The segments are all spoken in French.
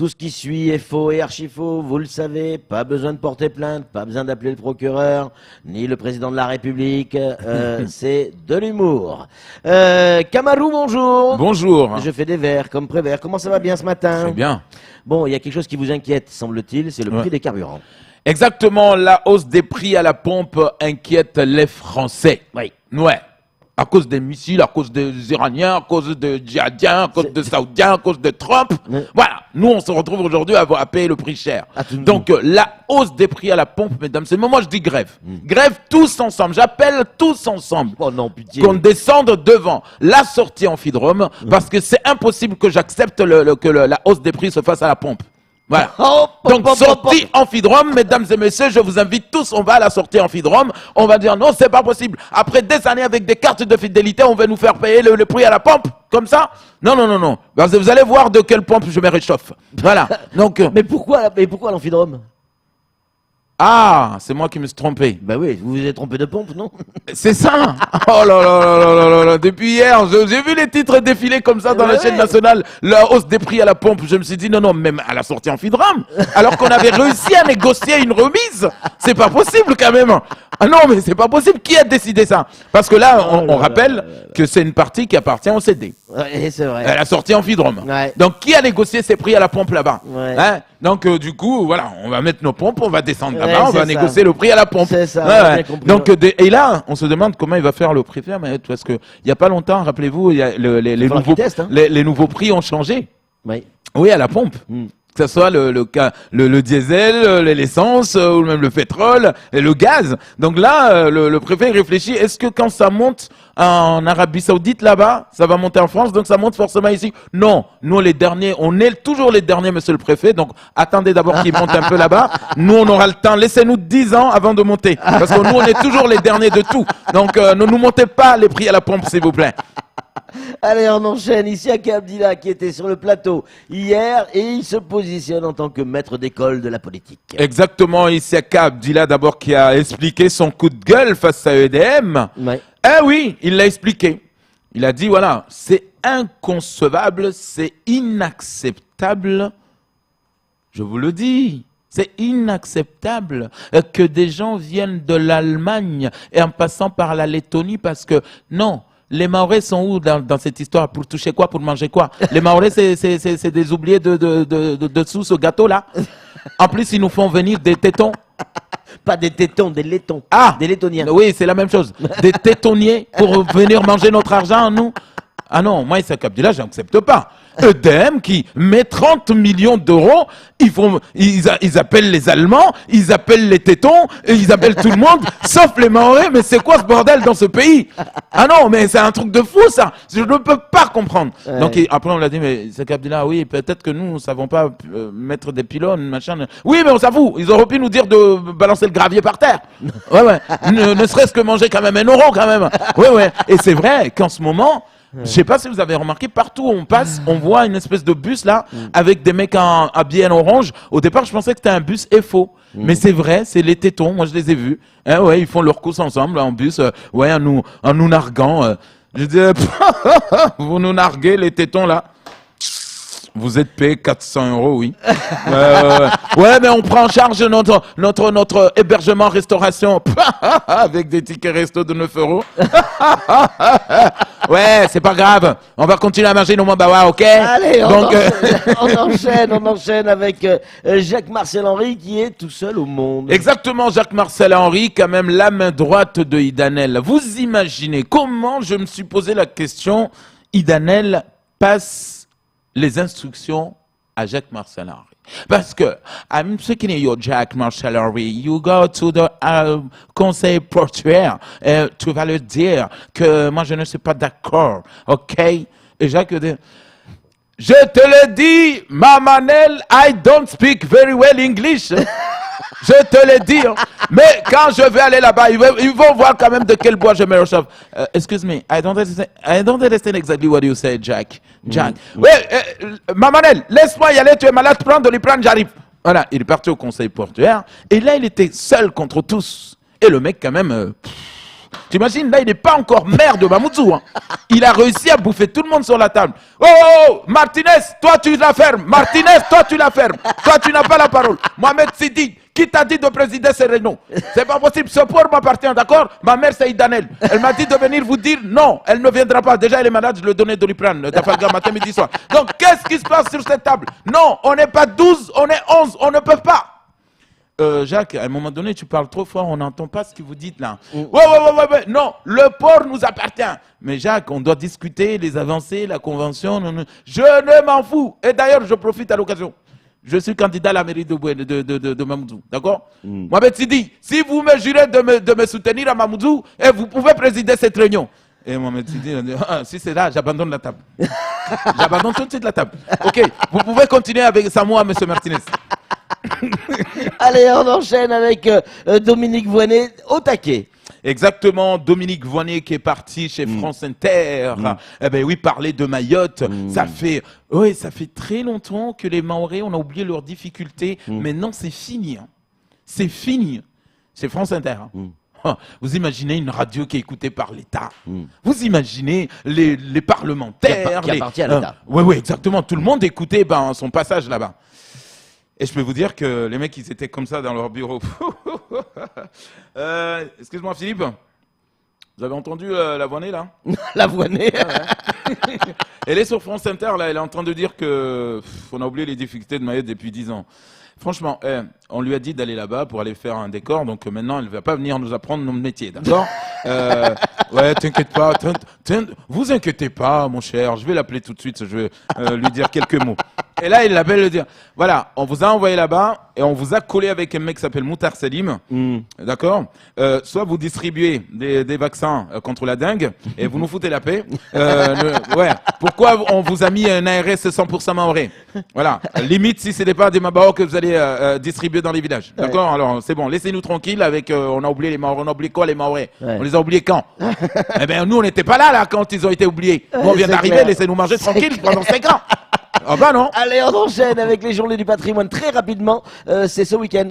Tout ce qui suit est faux et archi-faux, vous le savez. Pas besoin de porter plainte, pas besoin d'appeler le procureur, ni le président de la République. C'est de l'humour. Kamalou, bonjour. Bonjour. Je fais des vers comme Prévert. Comment ça va bien ce matin? Très bien. Bon, il y a quelque chose qui vous inquiète, semble-t-il, c'est le prix des carburants. Exactement, la hausse des prix à la pompe inquiète les Français. Oui. Ouais. À cause des missiles, à cause des Iraniens, à cause des djihadiens, à cause des Saoudiens, à cause de Trump. Ouais. Voilà. Nous, on se retrouve aujourd'hui à payer le prix cher. Donc, la hausse des prix à la pompe, mesdames, c'est moi je dis grève. Grève tous ensemble. J'appelle tous ensemble. Oh non, pitié. Qu'on descende devant la sortie Amphidrome, parce que c'est impossible que j'accepte que la hausse des prix se fasse à la pompe. Voilà. Donc, sortie Amphidrome, mesdames et messieurs, je vous invite tous, on va à la sortie Amphidrome, on va dire non, c'est pas possible. Après des années avec des cartes de fidélité, on va nous faire payer le prix à la pompe, comme ça? Non, non, non, non. Parce que vous allez voir de quelle pompe je me réchauffe. Voilà. Donc, Mais pourquoi l'amphidrome? ah, c'est moi qui me suis trompé. Bah oui, vous vous êtes trompé de pompe, non? C'est ça. Oh là là là là là là là. Depuis hier, j'ai vu les titres défiler comme ça dans la chaîne nationale. La hausse des prix à la pompe. Je me suis dit non, non, même à la sortie Amphidrome. Alors qu'on avait réussi à négocier une remise. C'est pas possible quand même. Ah non, mais c'est pas possible. Qui a décidé ça? Parce que là, on rappelle que c'est une partie qui appartient au CD. Ouais, c'est vrai. Elle a sorti Amphidrome. Ouais. Donc, qui a négocié ces prix à la pompe là-bas? Ouais. Hein? Donc, du coup, voilà, on va mettre nos pompes, on va descendre Ouais, là-bas, on c'est va ça. négocier le prix à la pompe. C'est ça, Ouais, on a ouais. bien compris. Donc, et là, on se demande comment il va faire le prix ferme, parce que il y a pas longtemps, rappelez-vous, il y a les nouveaux prix ont changé. Oui. Oui, à la pompe. Que ce soit le diesel, l'essence, ou même le pétrole, et le gaz. Donc là, le préfet réfléchit, est-ce que quand ça monte en Arabie Saoudite là-bas, ça va monter en France, donc ça monte forcément ici? Non, nous les derniers, on est toujours les derniers, monsieur le préfet, donc attendez d'abord qu'il monte un peu là-bas. Nous, on aura le temps, laissez-nous 10 ans avant de monter, parce que nous, on est toujours les derniers de tout. Donc ne nous montez pas les prix à la pompe, s'il vous plaît. Allez, on enchaîne. Ici, Aka Abdillah qui était sur le plateau hier et il se positionne en tant que maître d'école de la politique. Exactement, ici Aka Abdillah d'abord qui a expliqué son coup de gueule face à EDM. Ouais. Eh oui, il l'a expliqué. Il a dit, voilà, c'est inconcevable, c'est inacceptable. Je vous le dis. C'est inacceptable que des gens viennent de l'Allemagne et en passant par la Lettonie parce que, non, les Mahorais sont où dans cette histoire? Pour toucher quoi? Pour manger quoi? Les Mahorais, c'est des oubliés de sous ce gâteau-là. En plus, ils nous font venir des tétons. Pas des tétons, des laitons. Ah, des lettoniens. Oui, c'est la même chose. Des tétonniers pour venir manger notre argent, nous. Ah non, moi, Issa Abdillah, je n'accepte pas. EDM qui met 30 millions d'euros, ils appellent les Allemands, ils appellent les tétons, et ils appellent tout le monde, sauf les Mahorais. Mais c'est quoi ce bordel dans ce pays? Ah non, mais c'est un truc de fou, ça. Je ne peux pas comprendre. Ouais. Donc après, on l'a dit, mais Issa Abdillah, oui, peut-être que nous ne savons pas mettre des pylônes, machin. Oui, mais on s'avoue, ils auraient pu nous dire de balancer le gravier par terre. Ouais, ouais. Ne serait-ce que manger quand même 1 euro, quand même. Ouais, ouais. Et c'est vrai qu'en ce moment, je sais pas si vous avez remarqué, partout où on passe, on voit une espèce de bus là, avec des mecs habillés en orange. Au départ, je pensais que c'était un bus FO. Mais c'est vrai, c'est les tétons, moi je les ai vus. Hein, ouais, ils font leur course ensemble en bus, ouais, en nous narguant. Je dis, vous nous narguez les tétons là. Vous êtes payé 400 euros, oui. Ouais, mais on prend en charge notre hébergement restauration avec des tickets resto de 9 euros. Ouais, c'est pas grave. On va continuer à manger nos mambawa, ok? Allez, Donc, on enchaîne avec Jacques-Marcel Henry qui est tout seul au monde. exactement, Jacques-Marcel Henry, quand même la main droite de Idanel. Vous imaginez comment je me suis posé la question, Idanel passe les instructions à Jacques-Marcel Henry. Parce que, I'm speaking to you, Jacques-Marcel Henry, you go to the conseil portuaire, tu vas lui dire que moi je ne suis pas d'accord, ok? Et Jacques dit, je te le dis, Mamanel, I don't speak very well English. Je te le dis. Mais quand je vais aller là-bas, ils vont voir quand même de quel bois je me réchauffe. Excuse me, I don't understand exactly what you said, Jack. Jack. Ouais, Mamanel, laisse-moi y aller, tu es malade, prends de l'Iprane, j'arrive. Voilà, il est parti au conseil portuaire. Et là, il était seul contre tous. Et le mec, quand même, T'imagines, là, il n'est pas encore maire de Mamoudzou. Hein. Il a réussi à bouffer tout le monde sur la table. Oh, Martinez, toi, tu la fermes. Martinez, toi, tu la fermes. Toi, tu n'as pas la parole. Mohamed Sidi, qui t'a dit de présider ces réunions? C'est pas possible. Ce port m'appartient, d'accord? Ma mère, c'est Idanel. Elle m'a dit de venir vous dire non, elle ne viendra pas. Déjà, elle est malade, je lui ai donné Doliprane, Dafalga, matin, midi, soir. Donc, qu'est-ce qui se passe sur cette table? Non, on n'est pas 12, on est 11, on ne peut pas. Jacques, à un moment donné, tu parles trop fort, on n'entend pas ce que vous dites là. Ouais, non, le port nous appartient. Mais Jacques, on doit discuter les avancées, la convention. Je ne m'en fous. Et d'ailleurs, je profite à l'occasion. Je suis candidat à la mairie de Mamoudzou, d'accord? Mohamed Sidi, si vous me jurez de me soutenir à Mamoudzou, et vous pouvez présider cette réunion. Et Mohamed Sidi a dit, si c'est là, j'abandonne la table. J'abandonne tout de suite la table. Ok, vous pouvez continuer avec Samoa, monsieur Martinez. Allez, on enchaîne avec Dominique Voynet au taquet. Exactement, Dominique Voynet qui est parti chez France Inter. Eh ben oui, parler de Mayotte, ça fait très longtemps que les Mahorais, on a oublié leurs difficultés. Maintenant, c'est fini. Hein. C'est fini. C'est France Inter. Hein. Vous imaginez une radio qui est écoutée par l'État. Vous imaginez les parlementaires. Qui appartient à l'État. Oui, exactement. Tout le monde écoutait son passage là-bas. Et je peux vous dire que les mecs, ils étaient comme ça dans leur bureau. Excuse-moi, Philippe. Vous avez entendu la Voynet, là? La Voynet. Elle est sur France Inter, là. Elle est en train de dire on a oublié les difficultés de Mayotte depuis 10 ans. Franchement, on lui a dit d'aller là-bas pour aller faire un décor. Donc maintenant, elle ne va pas venir nous apprendre nos métiers, d'accord? Ouais, t'inquiète pas. Vous inquiétez pas, mon cher. Je vais l'appeler tout de suite. Je vais lui dire quelques mots. Et là, il l'appelle, le dire, voilà, on vous a envoyé là-bas et on vous a collé avec un mec qui s'appelle Moutar Selim, d'accord? Soit vous distribuez des vaccins contre la dengue et vous nous foutez la paix. Ouais. Pourquoi on vous a mis un ARS 100% maoré? Voilà. Limite, si ce n'est pas des Mabao que vous allez distribuer dans les villages, d'accord? Alors, c'est bon, laissez-nous tranquilles avec, on a oublié les Maorais. On a oublié quoi, les Maorais? On les a oubliés quand? Eh bien, nous, on n'était pas là quand ils ont été oubliés. Nous, on vient d'arriver, laissez-nous manger tranquille pendant 5 ans. Ah bah non. Allez, on enchaîne avec les journées du patrimoine très rapidement. C'est ce week-end.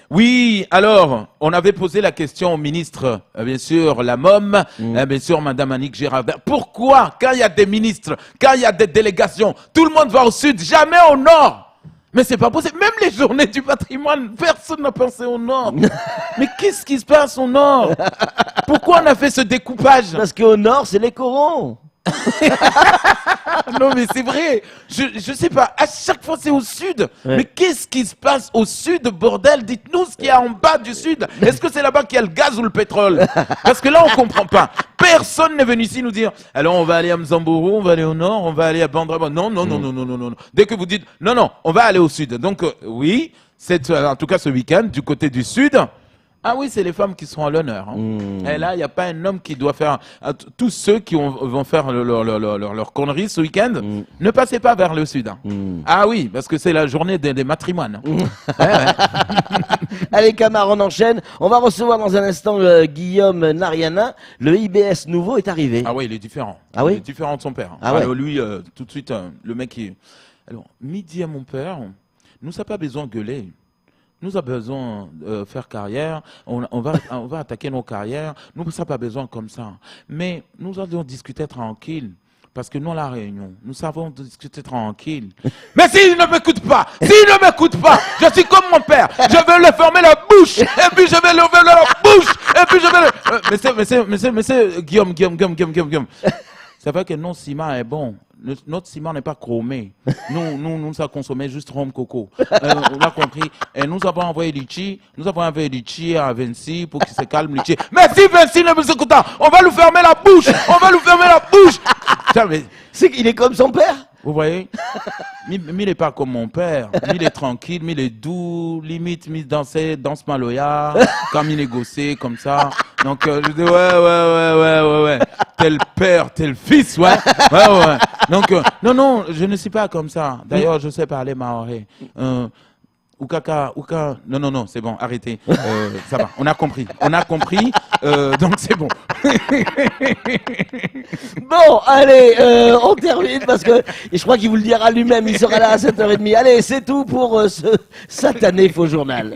Oui, alors, on avait posé la question au ministre, bien sûr, la MOM, bien sûr, Madame Annick Girardin. Pourquoi, quand il y a des ministres, quand il y a des délégations, tout le monde va au sud, jamais au nord? Mais c'est pas possible. Même les journées du patrimoine, personne n'a pensé au nord. Mais qu'est-ce qui se passe au nord? Pourquoi on a fait ce découpage? Parce qu'au nord, c'est les corons. Non mais c'est vrai, je sais pas, à chaque fois c'est au sud. Mais qu'est-ce qui se passe au sud, bordel? Dites-nous ce qu'il y a en bas du sud. Est-ce que c'est là-bas qu'il y a le gaz ou le pétrole? Parce que là on comprend pas. Personne n'est venu ici nous dire, alors on va aller à Mzamburu, on va aller au nord, on va aller à Bandrama. Non. Dès que vous dites, non, on va aller au sud. Donc oui, c'est en tout cas ce week-end du côté du sud. Ah oui, c'est les femmes qui sont à l'honneur. Hein. Et là, il n'y a pas un homme qui doit faire... Tous ceux qui vont faire leur conneries ce week-end, ne passez pas vers le sud. Hein. Ah oui, parce que c'est la journée des matrimoines. Ouais. Allez, Camar, on enchaîne. On va recevoir dans un instant Guillaume Nariana. Le IBS nouveau est arrivé. Ah oui, il est différent. Ah oui? Il est différent de son père. Ah ouais. Alors lui, tout de suite, le mec qui... Alors, midi à mon père, nous n'a pas besoin de gueuler. Nous avons besoin de faire carrière, on va attaquer nos carrières, nous n'avons pas besoin comme ça. Mais nous allons discuter tranquille, parce que nous, à La Réunion, nous savons discuter tranquille. Mais s'il ne m'écoute pas, je suis comme mon père, je vais le fermer la bouche, et puis je vais le fermer la bouche, et puis je vais le... Monsieur, Guillaume. C'est vrai que notre ciment est bon. Notre ciment n'est pas chromé. Nous avons consommé juste rhum coco. On a compris. Et nous avons envoyé Litchi. Nous avons envoyé Litchi à Vinci pour qu'il se calme, Litchi. Mais si Vinci ne nous écoute pas, on va lui fermer la bouche. Putain, mais... Il est comme son père. Vous voyez? Mais il n'est pas comme mon père. Il est tranquille, il est doux, limite, il danse maloya, comme il négocie, comme ça. Donc, je dis, ouais. Tel père, tel fils, ouais. Donc, non, je ne suis pas comme ça. D'ailleurs, je sais parler maoré. Oukaka, non, c'est bon, arrêtez. Ça va, on a compris. Donc c'est bon. Bon, allez, on termine parce que je crois qu'il vous le dira lui-même, il sera là à 7h30. Allez, c'est tout pour ce satané faux journal.